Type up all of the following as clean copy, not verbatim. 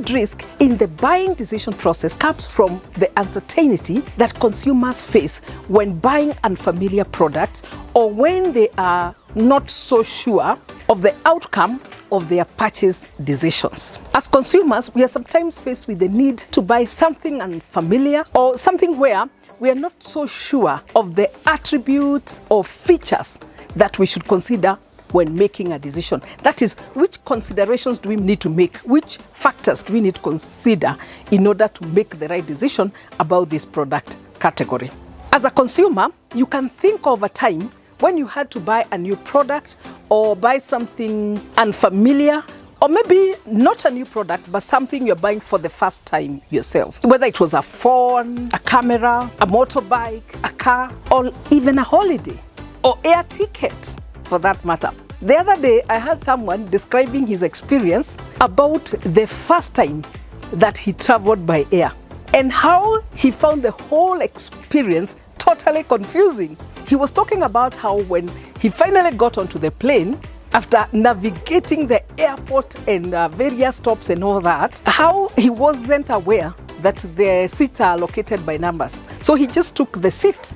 perceived risk in the buying decision process comes from the uncertainty that consumers face when buying unfamiliar products or when they are not so sure of the outcome of their purchase decisions. As consumers, we are sometimes faced with the need to buy something unfamiliar or something where we are not so sure of the attributes or features that we should consider when making a decision. That is, which considerations do we need to make? Which factors do we need to consider in order to make the right decision about this product category? As a consumer, you can think of a time when you had to buy a new product or buy something unfamiliar, or maybe not a new product, but something you're buying for the first time yourself. Whether it was a phone, a camera, a motorbike, a car, or even a holiday, or air ticket for that matter. The other day, I heard someone describing his experience about the first time that he traveled by air and how he found the whole experience totally confusing. He was talking about how when he finally got onto the plane, after navigating the airport and various stops and all that, how he wasn't aware that the seats are located by numbers. So he just took the seat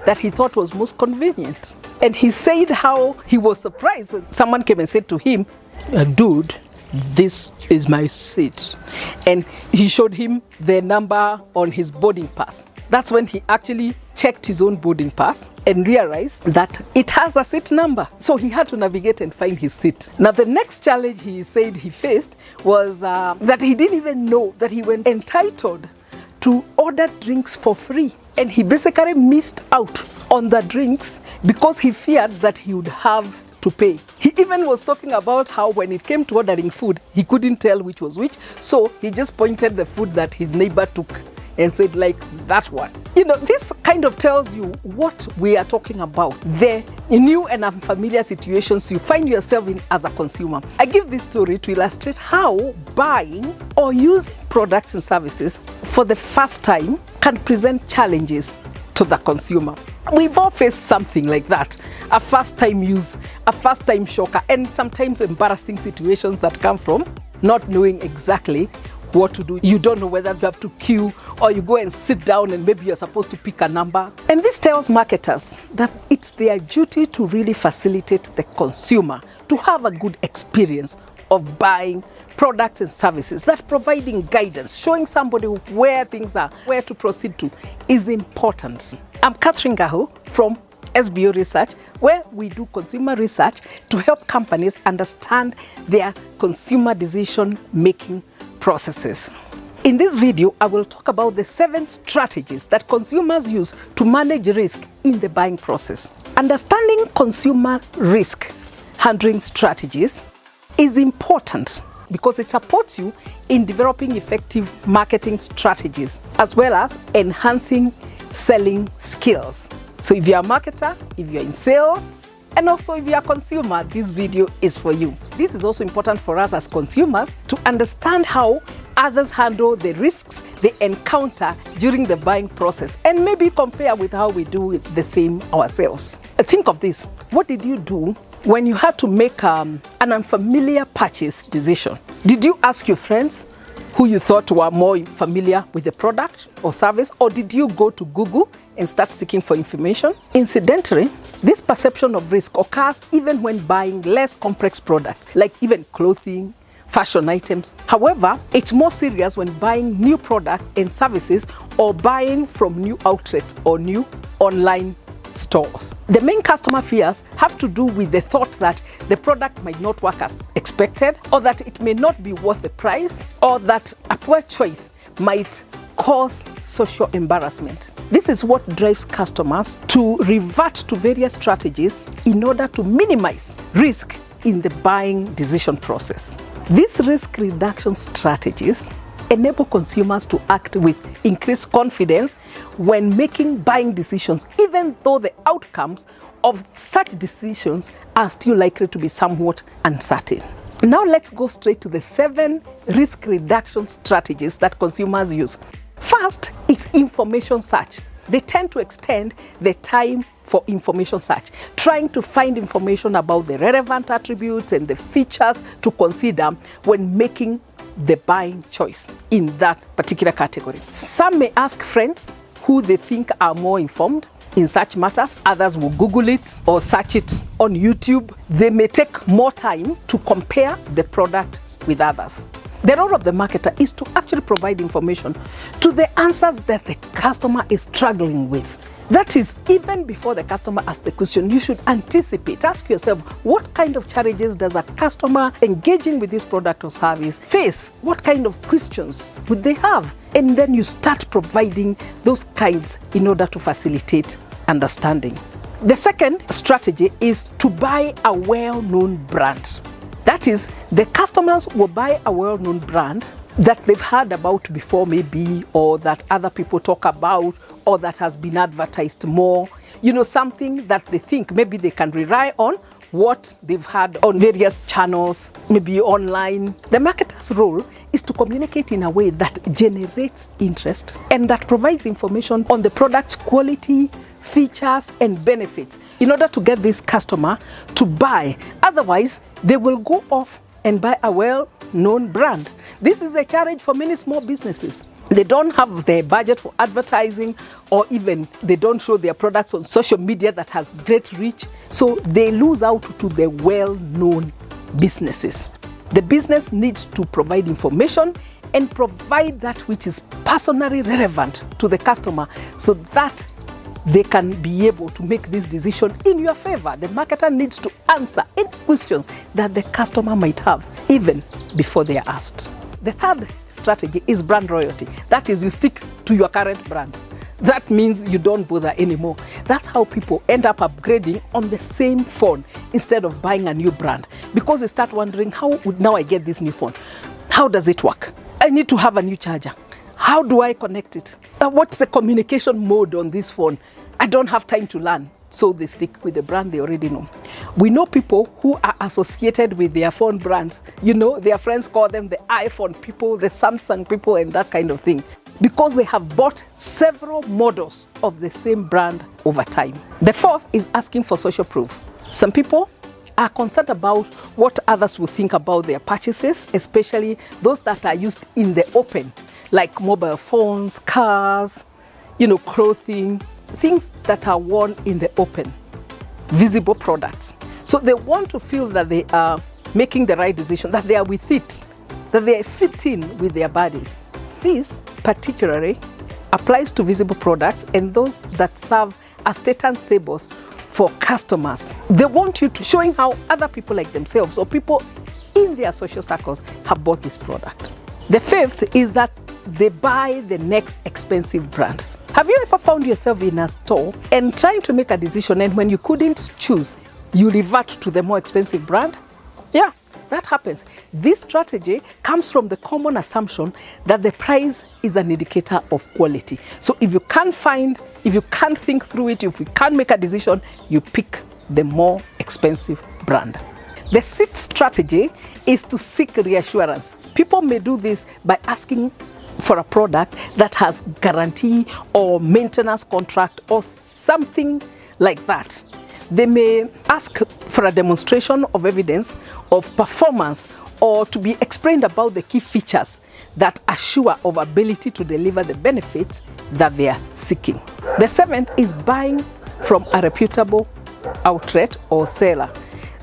that he thought was most convenient. And he said how he was surprised when someone came and said to him, "Dude, this is my seat." And he showed him the number on his boarding pass. That's when he actually checked his own boarding pass and realized that it has a seat number. So he had to navigate and find his seat. Now the next challenge he said he faced was that he didn't even know that he was entitled to order drinks for free. And he basically missed out on the drinks because he feared that he would have to pay. He even was talking about how when it came to ordering food, he couldn't tell which was which. So he just pointed the food that his neighbor took and said, like, that one. You know, this kind of tells you what we are talking about. The new and unfamiliar situations you find yourself in as a consumer. I give this story to illustrate how buying or using products and services for the first time can present challenges to the consumer. We've all faced something like that. A first time use, a first time shocker, and sometimes embarrassing situations that come from not knowing exactly what to do. You don't know whether you have to queue or you go and sit down and maybe you're supposed to pick a number. And this tells marketers that it's their duty to really facilitate the consumer to have a good experience of buying products and services. That providing guidance, showing somebody where things are, where to proceed to, is important. I'm Cathrine Ngahu from SBO Research, where we do consumer research to help companies understand their consumer decision-making processes. In this video, I will talk about the 7 strategies that consumers use to manage risk in the buying process. Understanding consumer risk handling strategies is important because it supports you in developing effective marketing strategies as well as enhancing selling skills. So if you're a marketer, if you're in sales, and also if you're a consumer, this video is for you. This is also important for us as consumers to understand how others handle the risks they encounter during the buying process and maybe compare with how we do the same ourselves. Think of this. What did you do when you had to make an unfamiliar purchase decision? Did you ask your friends who you thought were more familiar with the product or service, or did you go to Google and start seeking for information? Incidentally, this perception of risk occurs even when buying less complex products, like even clothing, fashion items. However, it's more serious when buying new products and services or buying from new outlets or new online stores. The main customer fears have to do with the thought that the product might not work as expected, or that it may not be worth the price, or that a poor choice might cause social embarrassment. This is what drives customers to revert to various strategies in order to minimize risk in the buying decision process. These risk reduction strategies enable consumers to act with increased confidence when making buying decisions, even though the outcomes of such decisions are still likely to be somewhat uncertain. Now let's go straight to the 7 risk reduction strategies that consumers use. First, it's information search. They tend to extend the time for information search, trying to find information about the relevant attributes and the features to consider when making the buying choice in that particular category. Some may ask friends who they think are more informed in such matters. Others will Google it or search it on YouTube. They may take more time to compare the product with others. The role of the marketer is to actually provide information to the answers that the customer is struggling with. That is, even before the customer asks the question, you should anticipate. Ask yourself, what kind of challenges does a customer engaging with this product or service face? What kind of questions would they have? And then you start providing those kinds in order to facilitate understanding. The second strategy is to buy a well-known brand. That is, the customers will buy a well-known brand that they've heard about before maybe, or that other people talk about, or that has been advertised more. You know, something that they think maybe they can rely on what they've heard on various channels, maybe online. The marketer's role is to communicate in a way that generates interest and that provides information on the product's quality, features, and benefits in order to get this customer to buy. Otherwise, they will go off and buy a well-known brand. This is a challenge for many small businesses. They don't have the budget for advertising, or even they don't show their products on social media that has great reach. So they lose out to the well-known businesses. The business needs to provide information and provide that which is personally relevant to the customer so that they can be able to make this decision in your favor. The marketer needs to answer any questions that the customer might have even before they are asked. The third strategy is brand loyalty. That is, you stick to your current brand. That means you don't bother anymore. That's how people end up upgrading on the same phone instead of buying a new brand, because they start wondering, how would now I get this new phone? How does it work? I need to have a new charger. How do I connect it? What's the communication mode on this phone? I don't have time to learn. So they stick with the brand they already know. We know people who are associated with their phone brands. You know, their friends call them the iPhone people, the Samsung people, and that kind of thing, because they have bought several models of the same brand over time. The fourth is asking for social proof. Some people are concerned about what others will think about their purchases, especially those that are used in the open, like mobile phones, cars, clothing, things that are worn in the open, visible products. So they want to feel that they are making the right decision, that they are with it, that they fit in with their bodies. This particularly applies to visible products and those that serve as status symbols for customers. They want you to showing how other people like themselves or people in their social circles have bought this product. The fifth is that they buy the next expensive brand. Have you ever found yourself in a store and trying to make a decision, and when you couldn't choose, you revert to the more expensive brand? Yeah, that happens. This strategy comes from the common assumption that the price is an indicator of quality. So if you can't think through it, if you can't make a decision, you pick the more expensive brand. The sixth strategy is to seek reassurance. People may do this by asking for a product that has guarantee or maintenance contract or something like that. They may ask for a demonstration of evidence of performance or to be explained about the key features that assure of ability to deliver the benefits that they are seeking. The seventh is buying from a reputable outlet or seller.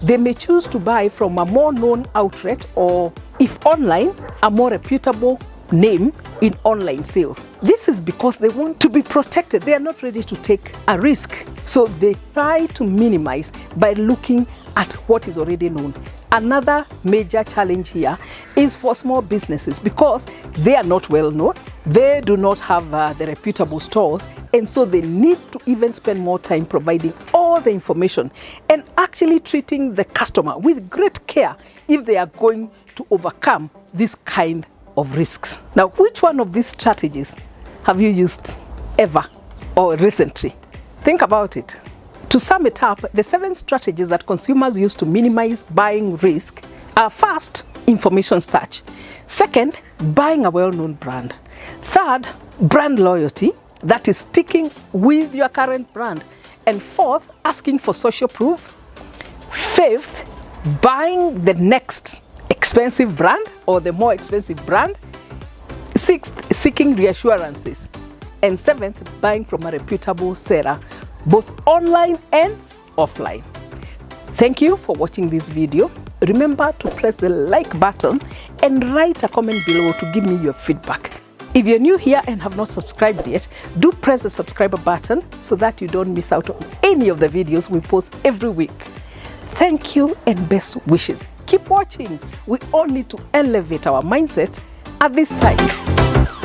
They may choose to buy from a more known outlet, or if online, a more reputable name in online sales. This is because they want to be protected. They are not ready to take a risk. So they try to minimize by looking at what is already known. Another major challenge here is for small businesses, because they are not well known. They do not have the reputable stores, and so they need to even spend more time providing all the information and actually treating the customer with great care if they are going to overcome this kind of risks. Now, which one of these strategies have you used ever or recently? Think about it. To sum it up, the 7 strategies that consumers use to minimize buying risk are: first, information search; second, buying a well-known brand; third, brand loyalty, that is sticking with your current brand; and fourth, asking for social proof; fifth, buying the next expensive brand or the more expensive brand. 6th, seeking reassurances. And 7th, buying from a reputable seller, both online and offline. Thank you for watching this video. Remember to press the like button and write a comment below to give me your feedback. If you're new here and have not subscribed yet, do press the subscribe button so that you don't miss out on any of the videos we post every week. Thank you and best wishes. Keep watching. We all need to elevate our mindset at this time.